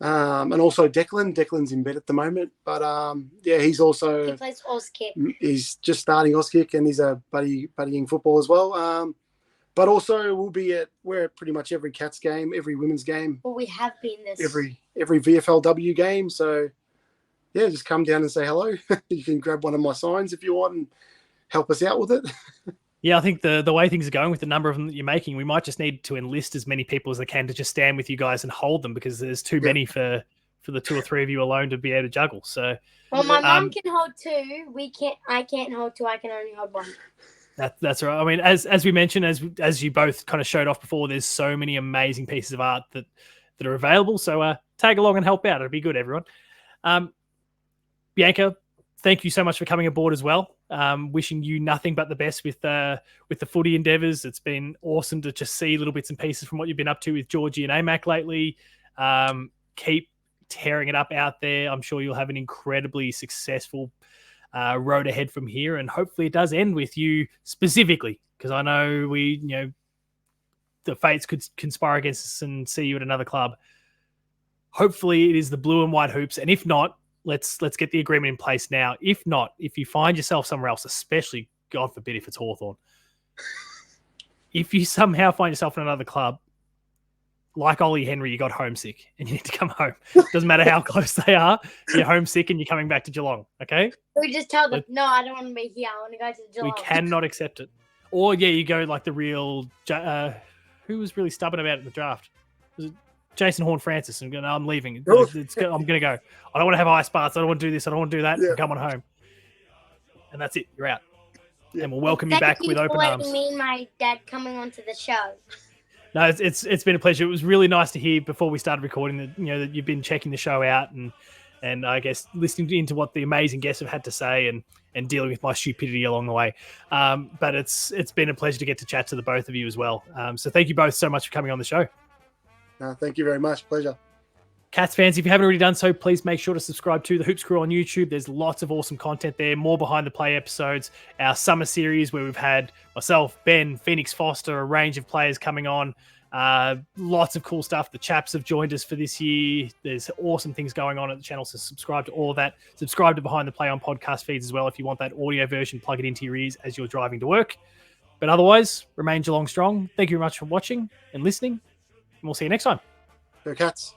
also Declan. Declan's in bed at the moment, but he plays Auskick. He's just starting Auskick, and he's a buddying football as well. But also we're at pretty much every Cats game, every women's game. Well, we have been this every VFLW game. So yeah, just come down and say hello. You can grab one of my signs if you want and help us out with it. Yeah, I think the way things are going with the number of them that you're making, we might just need to enlist as many people as they can to just stand with you guys and hold them, because there's too many for the 2 or 3 of you alone to be able to juggle. So, well, my mum can hold 2. I can't hold 2. I can only hold 1. That's right. I mean, as we mentioned, as you both kind of showed off before, there's so many amazing pieces of art that are available. So tag along and help out. It'll be good, everyone. Bianca, thank you so much for coming aboard as well. Wishing you nothing but the best with the footy endeavours. It's been awesome to just see little bits and pieces from what you've been up to with Georgie and AMAC lately. Keep tearing it up out there. I'm sure you'll have an incredibly successful road ahead from here, and hopefully it does end with you specifically, because I know the fates could conspire against us and see you at another club. Hopefully it is the blue and white hoops, and if not, let's get the agreement in place now. If not, if you find yourself somewhere else, especially God forbid if it's Hawthorn, if you somehow find yourself in another club, like Ollie Henry, you got homesick and you need to come home. Doesn't matter how close they are. You're homesick and you're coming back to Geelong. Okay? We just tell them, no, I don't want to be here. I want to go to Geelong. We cannot accept it. Or you go like the real. Who was really stubborn about it in the draft? Was it Jason Horn-Francis? And I'm leaving. I'm going to go. I don't want to have ice baths. I don't want to do this. I don't want to do that. Yeah. Come on home. And that's it. You're out. Yeah. And we'll welcome you back with open arms. Me and my dad coming onto the show. No, it's been a pleasure. It was really nice to hear before we started recording that that you've been checking the show out and I guess listening into what the amazing guests have had to say and dealing with my stupidity along the way. But it's been a pleasure to get to chat to the both of you as well. So thank you both so much for coming on the show. No, thank you very much. Pleasure. Cats fans, if you haven't already done so, please make sure to subscribe to the Hoops Crew on YouTube. There's lots of awesome content there, more behind the play episodes, our summer series where we've had myself, Ben, Phoenix Foster, a range of players coming on. Lots of cool stuff. The chaps have joined us for this year. There's awesome things going on at the channel, so subscribe to all of that. Subscribe to Behind the Play on podcast feeds as well if you want that audio version. Plug it into your ears as you're driving to work. But otherwise, remain Geelong strong. Thank you very much for watching and listening, and we'll see you next time. Go Cats.